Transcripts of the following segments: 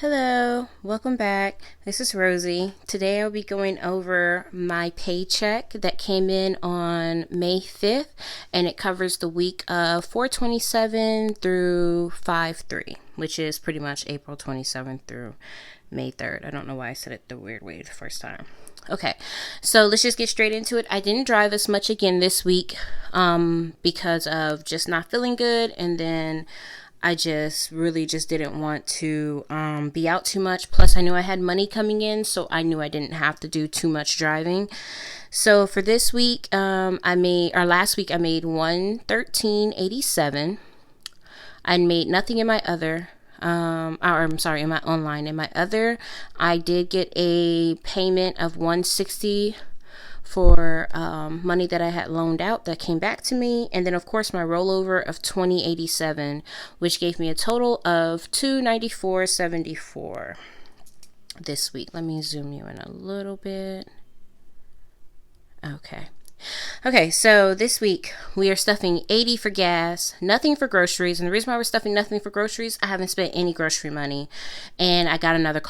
Hello, welcome back. This is Rosie. Today I'll be going over my paycheck that came in on May 5th, and it covers the week of 4/27 through 5/3, which is pretty much April 27th through May 3rd. I don't know why I said it the weird way the first time. Okay, so let's just get straight into it. I didn't drive as much again this week because of just not feeling good, and then I just really just didn't want to be out too much. Plus, I knew I had money coming in, so I knew I didn't have to do too much driving. So for this week, last week I made $113.87. I made nothing in my other. In my online. In my other, I did get a payment of $160 for money that I had loaned out that came back to me, and then of course my rollover of $20.87, which gave me a total of $294.74 this week. Let me zoom you in a little bit. Okay, so this week we are stuffing $80 for gas, nothing for groceries. And the reason why we're stuffing nothing for groceries, I haven't spent any grocery money, and I got another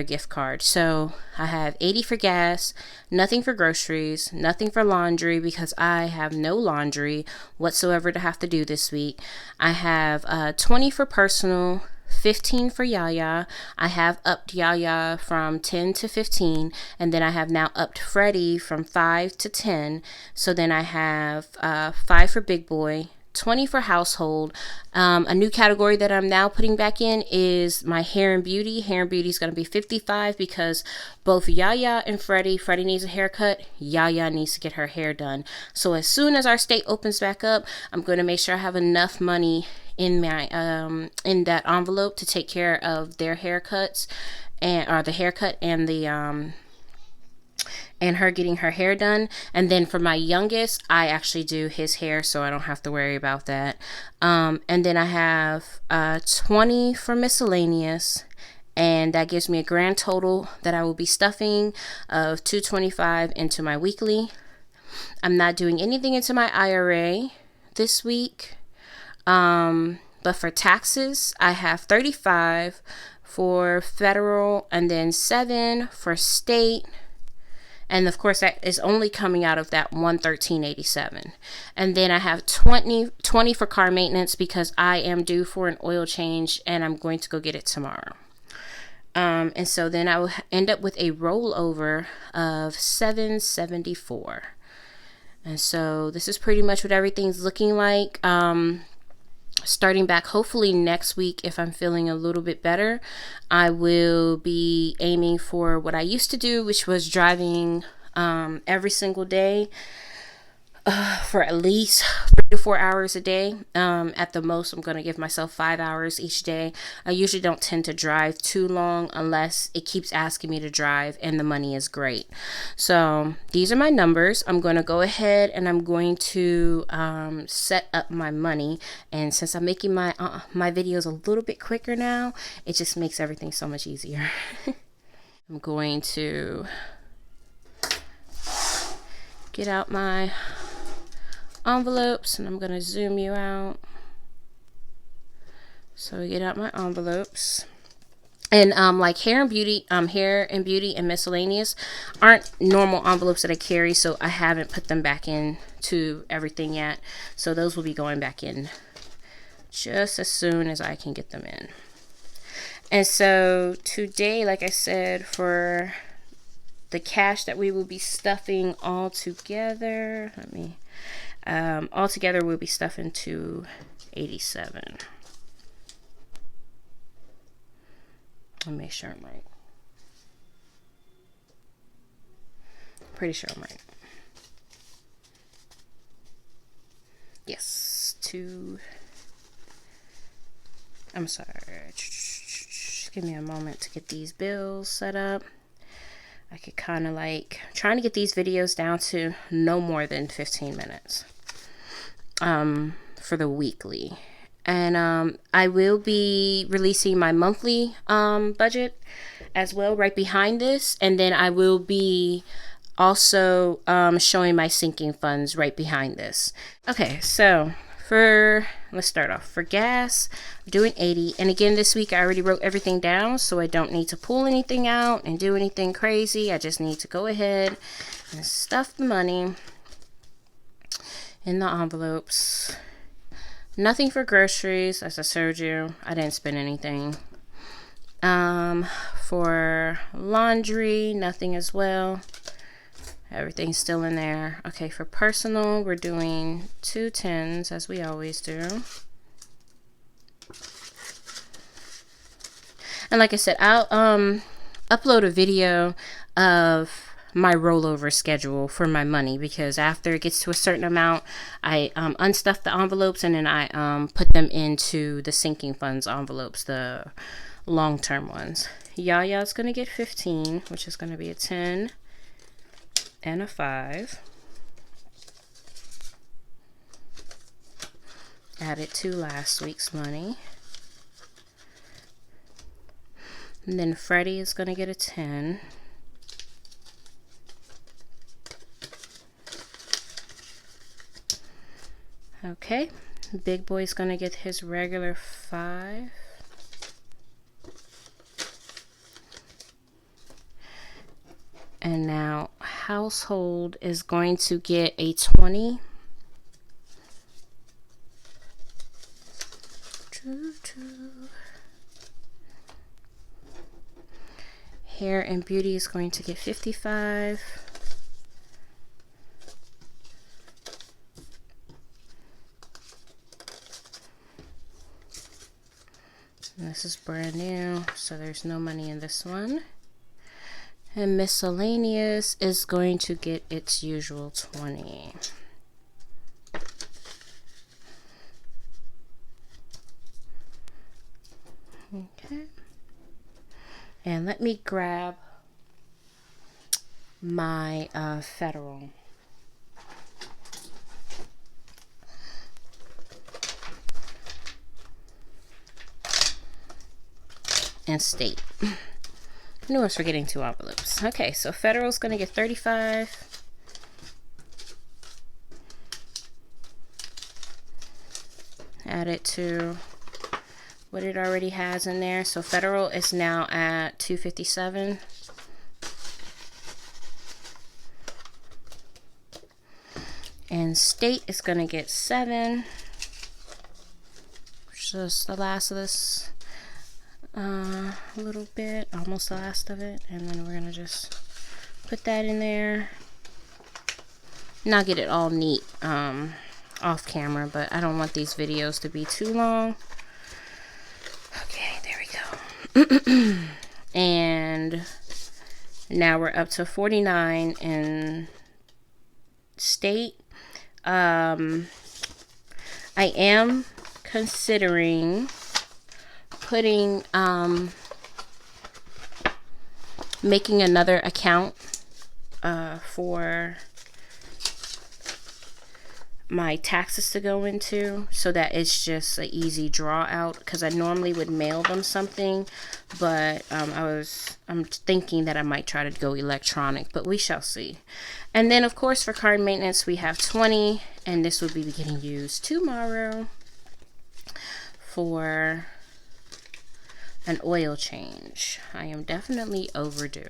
gift card. So I have $80 for gas, nothing for groceries, nothing for laundry because I have no laundry whatsoever to have to do this week. I have $20 for personal, $15 for Yaya. I have upped Yaya from 10 to 15, and then I have now upped Freddie from 5 to 10. So then I have $5 for Big Boy, $20 for household. A new category that I'm now putting back in is my hair and beauty. Hair and beauty is going to be $55 because both Yaya and Freddie needs a haircut. Yaya needs to get her hair done. So as soon as our state opens back up, I'm going to make sure I have enough money in my in that envelope to take care of their haircuts or the haircut and the and her getting her hair done. And then for my youngest, I actually do his hair, so I don't have to worry about that. And then I have $20 for miscellaneous, and that gives me a grand total that I will be stuffing of $225 into my weekly. I'm not doing anything into my IRA this week. But for taxes, I have $35 for federal and then $7 for state. And of course, that is only coming out of that $113.87. And then I have $20 for car maintenance because I am due for an oil change and I'm going to go get it tomorrow. And so then I will end up with a rollover of $774. And so this is pretty much what everything's looking like. Starting back hopefully next week, if I'm feeling a little bit better, I will be aiming for what I used to do, which was driving every single day for at least 3 to 4 hours a day. At the most, I'm going to give myself 5 hours each day. I usually don't tend to drive too long unless it keeps asking me to drive and the money is great. So these are my numbers. I'm going to go ahead and I'm going to set up my money. And since I'm making my videos a little bit quicker now, it just makes everything so much easier. I'm going to get out my envelopes and I'm going to zoom you out. So I get out my envelopes. And like hair and beauty and miscellaneous aren't normal envelopes that I carry, so I haven't put them back in to everything yet. So those will be going back in just as soon as I can get them in. And so today, like I said, for the cash that we will be stuffing all together, altogether we'll be stuffing $287. Let me make sure I'm right. Pretty sure I'm right. Yes, I'm sorry. Just give me a moment to get these bills set up. I could kind of like trying to get these videos down to no more than 15 minutes for the weekly. And I will be releasing my monthly budget as well right behind this. And then I will be also showing my sinking funds right behind this. Okay, so let's start off. For gas, I'm doing 80. And again, this week I already wrote everything down, so I don't need to pull anything out and do anything crazy. I just need to go ahead and stuff the money in the envelopes. Nothing for groceries, as I showed you. I didn't spend anything. For laundry, nothing as well. Everything's still in there. Okay, for personal, we're doing 2 10s as we always do. And like I said, I'll upload a video of my rollover schedule for my money, because after it gets to a certain amount, I unstuff the envelopes and then I put them into the sinking funds envelopes, the long-term ones. Yaya's gonna get 15, which is gonna be a 10 and a 5. Added to last week's money. And then Freddie is gonna get a 10. Okay, Big Boy's gonna get his regular 5. And now household is going to get a 20. Hair and beauty is going to get 55. And this is brand new, so there's no money in this one. And miscellaneous is going to get its usual 20. Okay. And let me grab my federal. And state. I knew I was forgetting 2 envelopes. Okay, so federal's going to get 35. Add it to what it already has in there. So federal is now at 257. And state is going to get 7. Which is the last of this. A little bit, almost the last of it, and then we're gonna just put that in there. Not get it all neat off camera, but I don't want these videos to be too long. Okay, there we go. And now we're up to 49 in state. I am considering putting making another account for my taxes to go into, so that it's just an easy draw out, because I normally would mail them something, but I'm thinking that I might try to go electronic, but we shall see. And then of course for car maintenance we have 20, and this will be getting used tomorrow for an oil change. I am definitely overdue.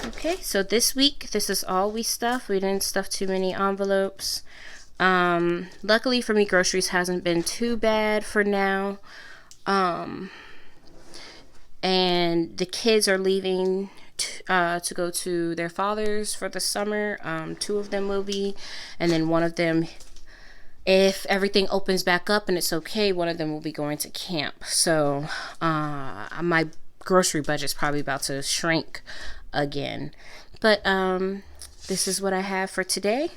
Okay, so this week, this is all we stuffed. We didn't stuff too many envelopes. Luckily for me, groceries hasn't been too bad for now. And the kids are leaving to go to their father's for the summer. 2 of them will be, and then one of them, if everything opens back up and it's okay, one of them will be going to camp. So my grocery budget's probably about to shrink again. But this is what I have for today.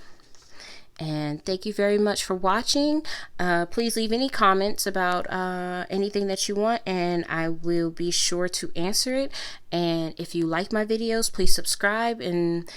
And thank you very much for watching. Please leave any comments about anything that you want, and I will be sure to answer it. And if you like my videos, please subscribe and,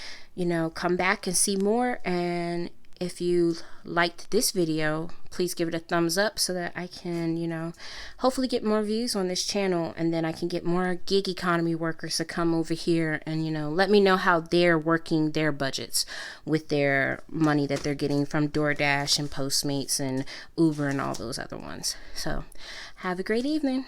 come back and see more. And if you liked this video, please give it a thumbs up so that I can, hopefully get more views on this channel, and then I can get more gig economy workers to come over here and, let me know how they're working their budgets with their money that they're getting from DoorDash and Postmates and Uber and all those other ones. So have a great evening.